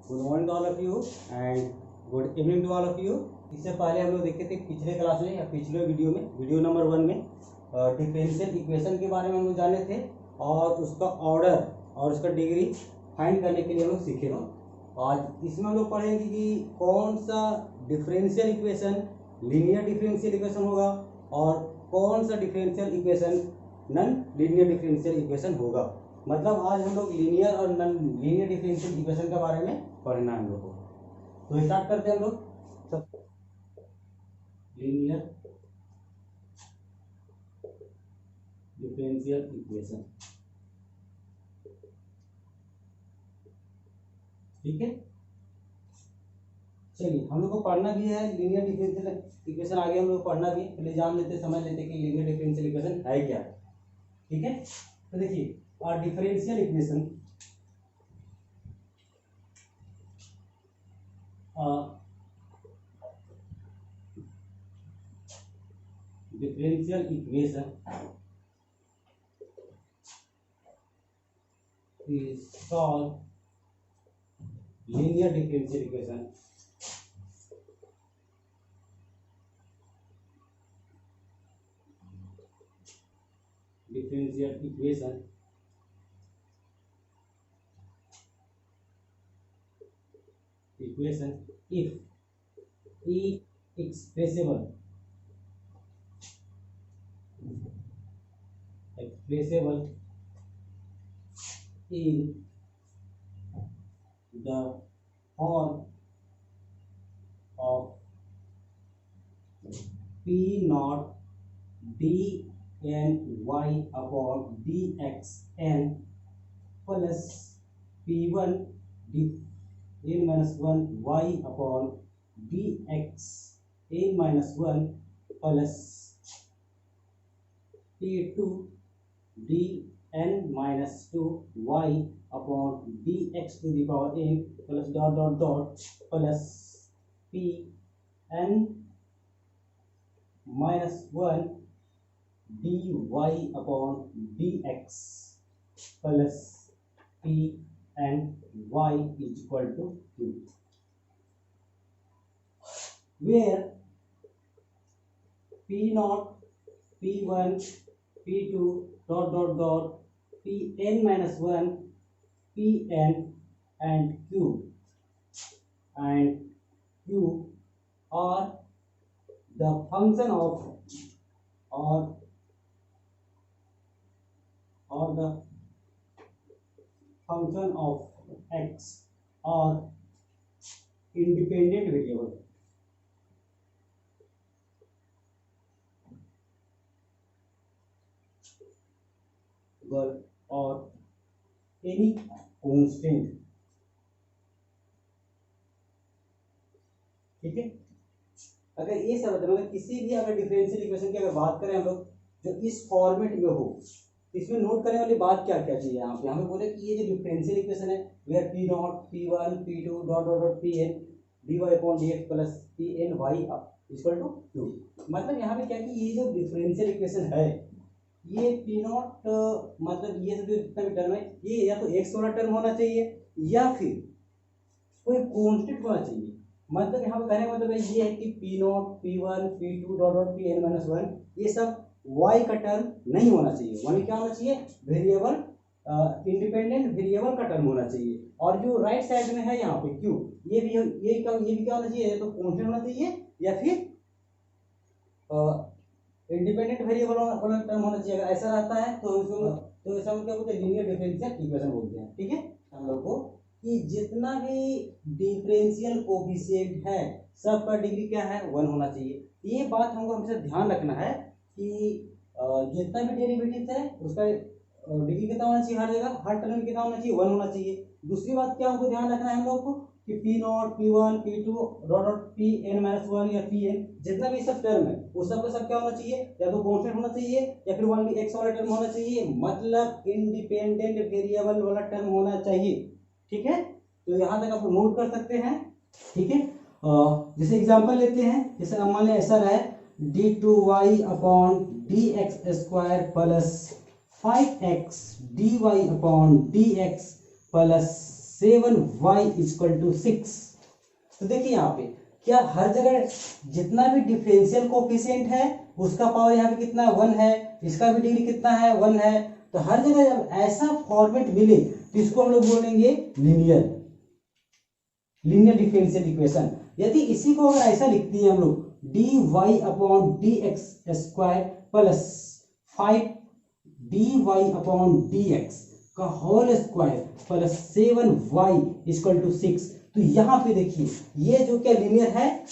Good morning to all of you and good evening to all of you. इससे पहले हम लोग देखे थे पिछले क्लास में या पिछले वीडियो में, वीडियो नंबर 1 में डिफरेंशियल इक्वेशन के बारे में हम लोग जाने थे और उसका ऑर्डर और उसका डिग्री फाइंड करने के लिए हम लोग सीखे हैं। आज इसमें हम लोग पढ़ेंगे कि कौन सा differential equation linear differential equation होगा और कौन सा differential equation non linear differential equation होगा। मतलब आज हम लोग लीनियर और नॉन लीनियर डिफरेंशियल इक्वेशन के बारे में पढ़ना है हम लोग को। तो स्टार्ट करते हैं हम लोग। लीनियर डिफरेंशियल इक्वेशन, ठीक है। चलिए हम लोग को पढ़ना भी है लीनियर डिफरेंशियल इक्वेशन, आगे हम लोग पढ़ना भी है, पहले जान लेते समझ लेते कि लीनियर डिफरेंशियल इक्वेशन है क्या, ठीक है। तो देखिए और differential equation differential equation is called linear differential equation. Differential equation if E expressible in the form of P naught d n y upon dx n plus P1 d n minus 1 y upon dx n minus 1 plus P2 d n minus 2 y upon dx to the power n plus dot dot dot plus P n minus 1 dy upon dx plus P and y is equal to 2, where P naught, P1, P2 dot dot dot Pn minus 1, Pn and Q are the function of the function of x or independent variable. Or any constant, ठीक है। अगर ये सब मतलब किसी भी अगर differential equation की अगर बात करें हम लोग जो इस फॉर्मेट में हो, इसमें नोट करने वाली बात क्या क्या चाहिए यहाँ पे हमें बोले कि ये जो डिफरेंशियल इक्वेशन है where P naught P1 P2 dot dot dot Pn dy upon dx plus Pn y equal to 2। मतलब यहाँ पे क्या कि ये जो डिफरेंशियल इक्वेशन है ये पी नॉट मतलब ये जो जितना भी टर्म है ये या तो एक्स वाला टर्म होना चाहिए या फिर कोई कांस्टेंट होना चाहिए। मतलब यहाँ पे कहने का मतलब ये है कि P naught P1 P2 dot dot Pn minus 1 ये सब y का टर्म नहीं होना चाहिए, वहीं क्या होना चाहिए वेरिएबल इंडिपेंडेंट वेरिएबल का टर्म होना चाहिए। और जो राइट साइड में है यहाँ पे Q ये भी क्या होना चाहिए, तो कांस्टेंट होना चाहिए या फिर इंडिपेंडेंट वेरिएबल वाला टर्म होना चाहिए। अगर ऐसा रहता है तो इसको ऐसा क्या बोलते हैं लीनियर डिफरेंशियल इक्वेशन बोलते हैं, ठीक है। हम लोग को कि जितना भी डिफरेंशियल कोएफिशिएंट है सबका डिग्री क्या है 1 होना चाहिए। ये बात हमको हमेशा ध्यान रखना है कि जितना भी डेरिवेटिव है उसका डिग्री कितना होना चाहिए, हर जगह हर टर्म में कितना होना चाहिए 1 होना चाहिए। दूसरी बात क्या हमको ध्यान रखना है हम लोग को कि P not P1 P2 dot dot Pn minus 1 या Pn जितना भी सब टर्म है वो सब का सब क्या होना चाहिए, या तो कांस्टेंट होना चाहिए या फिर वन भी एक्स वाला टर्म होना चाहिए, मतलब इंडिपेंडेंट वेरिएबल वाला टर्म होना चाहिए, ठीक है। तो यहाँ तक आप नोट कर सकते हैं, ठीक है। जैसे एग्जांपल लेते हैं, जैसे मान लिया ऐसा रहा है d2y upon dx square plus 5x dy upon dx plus 7y=6। तो देखिए यहाँ पे क्या हर जगह जितना भी डिफरेंशियल कोफिशिएंट है उसका पावर यहाँ पे कितना 1 है, इसका भी डिग्री कितना है 1 है। तो हर जगह जब ऐसा फॉर्मेट मिले तो इसको हम लोग बोलेंगे लीनियर डिफरेंशियल इक्वेशन। यदि इसी को अगर ऐसा लिखते हैं हम लोग dy/dx² प्लस 5dy/dx का होल स्क्वायर प्लस 7y=6। तो यहां पे देखिए ये जो क्या लीनियर है,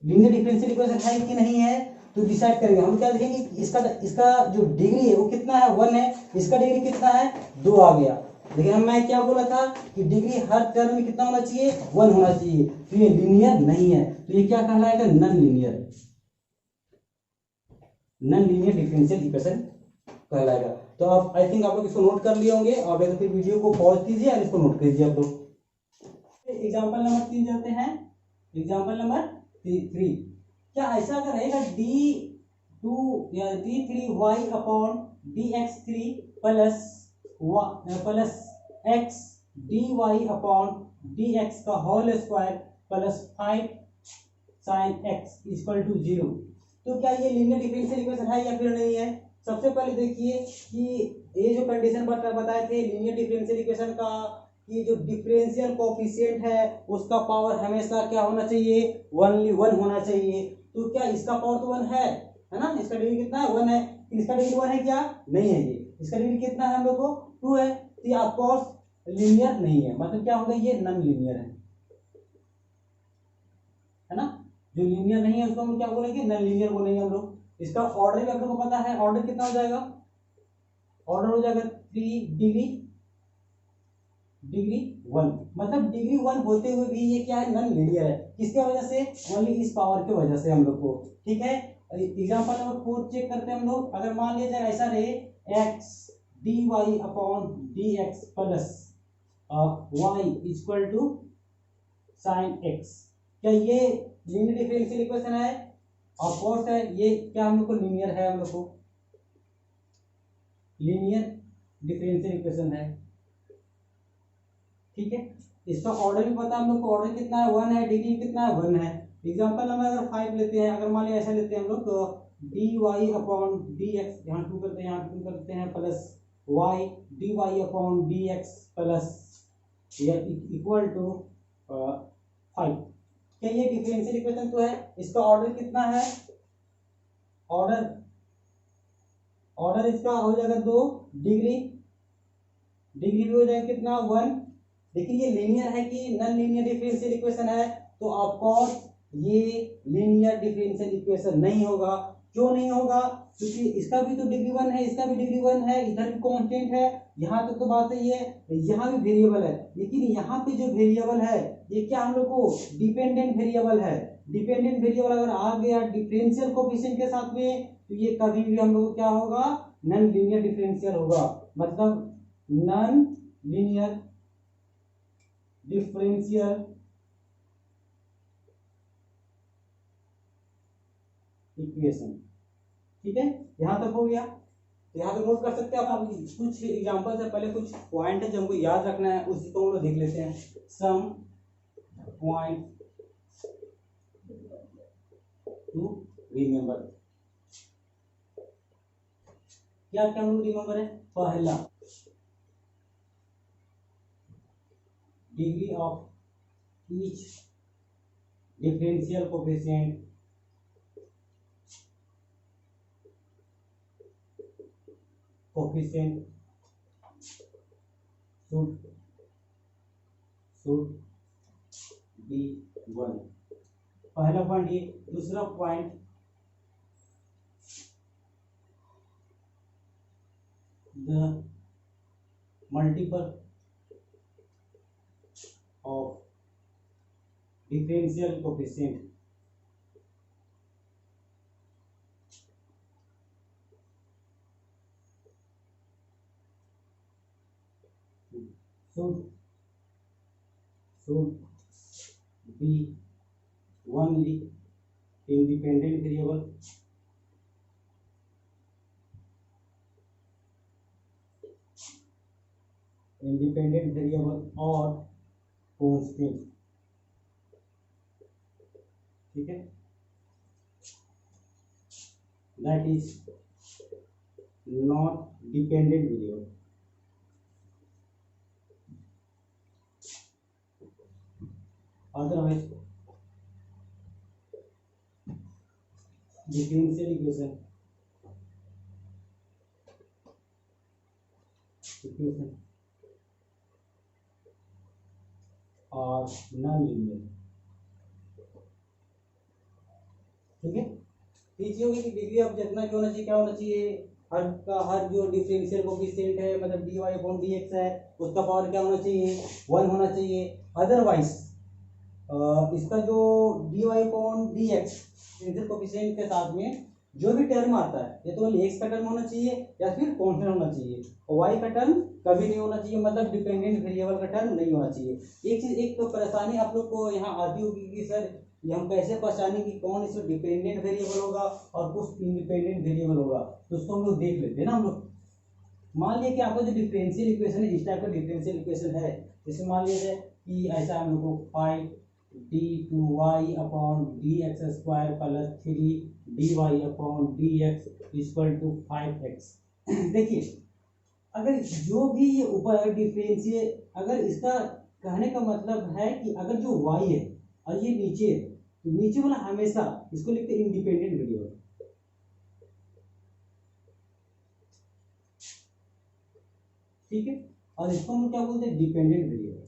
लीनियर डिफरेंशियल इक्वेशन है कि नहीं है। तो डिसाइड करेंगे हम क्या देखेंगे, इसका जो डिग्री है वो कितना है 1 है, इसका डिग्री कितना है 2 आ गया। देखिए मैं क्या बोला था कि डिग्री हर टर्म में कितना होना चाहिए 1 होना चाहिए। तो ये लीनियर नहीं है, तो ये क्या कहलाएगा नॉन लीनियर डिफरेंशियल इक्वेशन कहलाएगा। तो आप आई थिंक आप लोग इसको नोट कर लिए होंगे, और तो फिर वीडियो को पॉज कीजिए और इसको नोट कीजिए आप लोग। एग्जांपल नंबर 3 जाते हैं। एग्जांपल नंबर 3, क्या ऐसा अगर रहेगा d3y/dx3 प्लस x dy/dx का whole square plus 5 sin x = 0। तो क्या ये लीनियर डिफरेंशियल इक्वेशन है या फिर नहीं है। सबसे पहले देखिए कि ये जो कंडीशन बताए थे लीनियर डिफरेंशियल इक्वेशन का, कि जो डिफरेंशियल कोफिशिएंट है उसका पावर हमेशा क्या होना चाहिए 1 होना चाहिए। तो क्या इसका पावर तो 1 है ना, इसका डिग्री कितना है 1 है। इसका डिग्री 1 है क्या, नहीं है। ये इसका डिग्री कितना है हम लोग को 2 है। तो ये ऑफकोर्स लीनियर नहीं है, मतलब क्या होगा ये नॉन लीनियर है ना। जो लीनियर नहीं है उसको हम क्या बोलेंगे नॉन लीनियर बोलेंगे हम लोग। इसका ऑर्डर भी आप लोगों को पता है, ऑर्डर कितना हो जाएगा, ऑर्डर हो जाएगा 3 डिग्री 1, मतलब डिग्री 1 होते हुए भी ये क्या है नॉन लीनियर है। किसके वजह से, ओनली इस पावर के वजह से हम लोग को। ठीक है, एग्जांपल नंबर 4 चेक करते हैं हम लोग। अगर मान लिया जाए ऐसा रहे x dy/dx plus y=sin x, क्या ये लीनियर डिफरेंशियल इक्वेशन है। ऑफ कोर्स है, ये क्या हम लोग को लीनियर है, हम लोग को लीनियर डिफरेंशियल इक्वेशन है। ठीक है, इसका ऑर्डर भी पता है हम लोग को, ऑर्डर कितना है 1 है, डिग्री कितना है 1 है। एग्जांपल नंबर अगर 5 लेते हैं, अगर मान लिया ऐसा लेते हैं हम लोग तो dy/dx यहाँ 2 करते हैं, यहाँ 2 करते हैं plus y dy/dx plus equal to 5। क्या ये डिफरेंशियल इक्वेशन तो है। इसका ऑर्डर कितना है, ऑर्डर इसका हो जाएगा 2, डिग्री भी हो जाएगा कितना 1। लेकिन ये लीनियर है कि नॉन लीनियर डिफरेंशियल इक्वेशन है। तो ऑफ कोर्स ये लीनियर डिफरेंशियल इक्वेशन नहीं होगा। क्यों नहीं होगा, क्योंकि इसका भी तो डिग्री 1 है, इसका भी डिग्री 1 है, इधर भी कांस्टेंट है। यहाँ तक तो बात सही है, यहाँ भी वेरिएबल है, लेकिन यहाँ पे जो वेरिएबल है ये क्या हम लोग को डिपेंडेंट वेरिएबल है। डिपेंडेंट वेरिएबल अगर आ गया डिफरेंशियल कोएफिशिएंट के साथ में तो ये कभी भी हम लोग को क्या होगा नॉन लीनियर डिफरेंशियल होगा, मतलब नॉन लीनियर डिफरेंशियल इक्वेशन। ठीक है, यहां तक हो गया। तो यहाँ पे नोट कर सकते हैं आप। कुछ एग्जांपल से पहले कुछ पॉइंट है जो हमको याद रखना है, उसी को हम लोग देख लेते हैं। Some point to remember. क्या क्या हम लोग रिमेंबर है। पहला, degree of each differential coefficient should be 1। पहला पॉइंट ये। दूसरा point, the multiple of differential coefficient should be only independent variable independent variable और कांस्टेंट, ठीक है, that is not dependent variable. Otherwise differential equation और non linear, ठीक है। ये चीज होगी कि डिग्री ऑफ जितना क्या होना चाहिए, क्या होना चाहिए, हर का हर जो डिफरेंशियल कोफिशिएंट है मतलब dy अपॉन dx है उसका पावर क्या होना चाहिए, 1 होना चाहिए। अदरवाइज इसका जो dy upon dx differential coefficient के साथ में जो भी टर्म आता है या तो x का टर्म होना चाहिए या फिर कांस्टेंट होना चाहिए, और y का टर्म कभी नहीं होना चाहिए, मतलब डिपेंडेंट वेरिएबल का टर्म नहीं होना चाहिए। एक चीज एक तो परेशानी आप लोग को यहाँ आती होगी कि सर ये हम कैसे पहचानें कि कौन इसमें डिपेंडेंट वेरिएबल होगा और कुछ इंडिपेंडेंट वेरिएबल होगा, तो उसको हम लोग देख लेते हैं ना। हम लोग मान लिया कि आपका जो डिफरेंशियल इक्वेशन है, इस टाइप का डिफरेंशियल इक्वेशन है, जैसे मान लीजिए कि ऐसा हम लोग को 5d2y upon dx square plus 3dy upon dx equal to 5x। देखिए अगर जो भी ये ऊपर डिफरेंशियल, अगर इसका कहने का मतलब है कि अगर जो y है और ये नीचे है तो नीचे वाला हमेशा इसको लिखते हैं इंडिपेंडेंट वेरिएबल, ठीक है, और इसको हम क्या बोलते हैं, डिपेंडेंट वेरिएबल।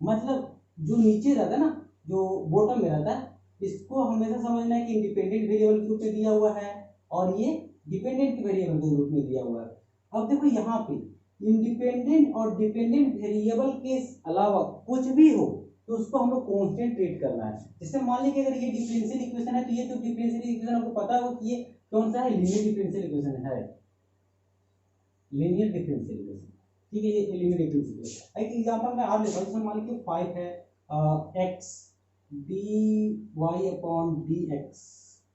मतलब जो नीचे रहता है ना, जो बॉटम में रहता है, इसको हमेशा समझना है कि इंडिपेंडेंट वेरिएबल के रूप में दिया हुआ है और ये डिपेंडेंट वेरिएबल के रूप में दिया हुआ है। अब देखो यहाँ पे इंडिपेंडेंट और डिपेंडेंट वेरिएबल के अलावा कुछ भी हो तो उसको हम लोग कांस्टेंट ट्रीट करना है। जैसे मान लीजिए अगर ये डिफरेंशियल इक्वेशन है तो ये जो डिफरेंशियल इक्वेशन आपको पता हो कि ये कौन सा है, लीनियर डिफरेंशियल इक्वेशन है, लीनियर डिफरेंशियल इक्वेशन, ठीक है, ये लीनियर डिफरेंशियल इक्वेशन। एक एग्जांपल मैं आप लेता हूं, जैसे मान लीजिए 5 है x dy upon dx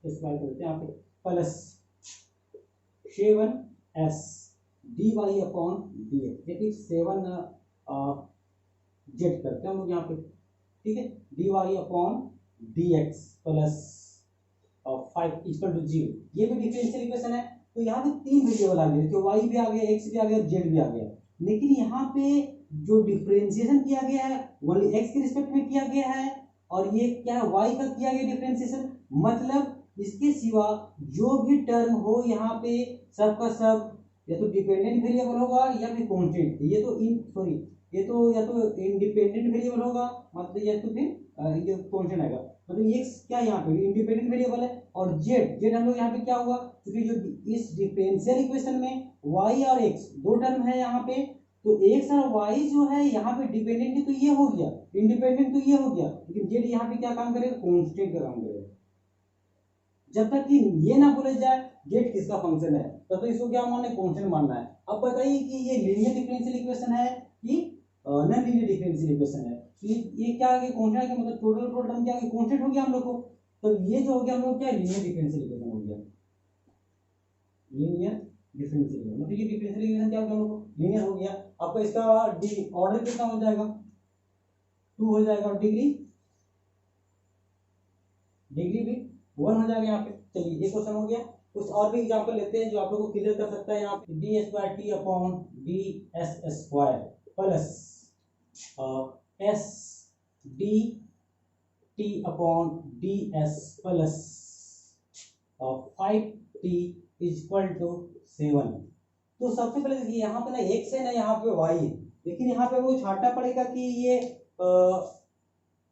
square करते हैं यहाँ पे plus 7s dy upon dx, देखिए 7 जेड करते हैं हम लोग यहाँ पे, ठीक है, dy upon dx plus 5 equal to 0, ये भी डिफरेंशियल इक्वेशन है। तो यहाँ पे 3 वेरिएबल आ गए, y भी आ गया, x भी आ गया और z भी आ गया, लेकिन यहाँ पे जो डिफरेंशिएशन किया गया है वो x के रिस्पेक्ट में किया गया है और ये क्या है, y का किया गया डिफरेंशिएशन। मतलब इसके सिवा जो भी टर्म हो यहाँ पे सबका सब या तो डिपेंडेंट वेरिएबल होगा या फिर कांस्टेंट, ये तो ये तो या तो इंडिपेंडेंट वेरिएबल होगा मतलब, या तो फिर ये कांस्टेंट आएगा। मतलब ये क्या यहाँ पे इंडिपेंडेंट वेरिएबल है और जेड हम लोग यहाँ पे क्या हुआ, क्योंकि जो इस डिफरेंशियल इक्वेशन में y और x दो टर्म है यहाँ पे, तो x और y जो है यहाँ पे डिपेंडेंट तो ये हो गया, इंडिपेंडेंट तो ये हो गया, लेकिन जेड यहाँ पे क्या काम करेगा, कांस्टेंट का काम करेगा। जब तक कि ये ना बोले जाए जेड किसका फंक्शन है तब तो इसको क्या मानना है, कांस्टेंट मानना है। अब बताइए कि ये लीनियर डिफरेंशियल इक्वेशन है कि नॉन लीनियर डिफरेंशियल इक्वेशन है, तो ये क्या है, कांस्टेंट है, मतलब टोटल टर्म क्या है, कांस्टेंट हो गया हम लोग को, तो ये जो हो गया हम लोग क्या लीनियर डिफरेंशियल इक्वेशन हो गया, लीनियर डिफरेंशियल इक्वेशन। मतलब ये डिफरेंशियल इक्वेशन क्या हो गया हम लोग को, लीनियर हो गया। आपका इसका ऑर्डर कितना हो जाएगा, 2 हो जाएगा और डिग्री भी 1 हो जाएगा यहाँ पे। चलिए ये क्वेश्चन हो गया। कुछ और भी एग्जांपल लेते हैं जो आप लोगों को क्लियर कर सकता है। यहाँ पे d square t upon d s square plus s d t upon d s plus 5t equal to 7। तो सबसे पहले देखिए यहाँ पे ना x है ना यहाँ पे y है, लेकिन यहाँ पे वो छांटना पड़ेगा कि ये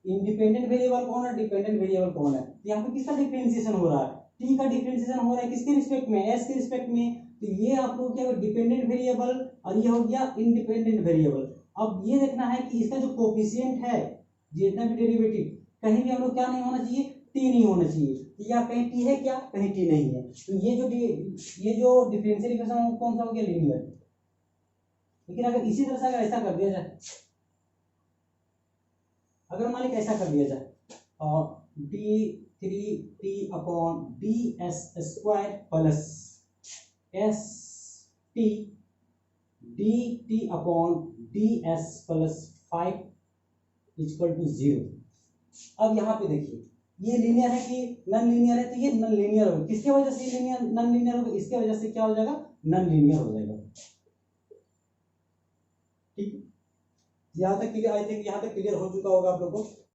इंडिपेंडेंट वेरिएबल कौन है, डिपेंडेंट वेरिएबल कौन है। यहाँ पे किसका डिफरेंशिएशन हो रहा है, t का डिफरेंशिएशन हो रहा है किसके रिस्पेक्ट में, s के रिस्पेक्ट में। तो ये आप लोग क्या डिपेंडेंट वेरिएबल और ये हो गया इंडिपेंडेंट वेरिएबल। अब ये देखना है कि इसका जो कोफिशिएंट है जितना भी डेरिवेटिव कहीं भी हम लोग क्या नहीं होना चाहिए, t नहीं होना चाहिए, या कहीं t है क्या, कहीं t नहीं है। तो ये जो डिफरेंशियल इक्वेशन कौन सा हो गया, लीनियर। लेकिन अगर इसी तरह से अगर ऐसा कर दिया जाए, अगर मान लीजिए ऐसा कर दिया जाए और d3t upon ds square plus s t d t upon d s plus 5 equal to 0। अब यहाँ पे देखिए ये लीनियर है कि नॉन लीनियर है, तो ये नॉन लीनियर होगा। किसके वजह से लीनियर नॉन लीनियर होगा, इसके वजह से क्या हो जाएगा, नॉन लीनियर हो जाएगा। ठीक, यहाँ तक क्लियर, आई थिंक यहाँ तक क्लियर हो चुका होगा आप लोगों को।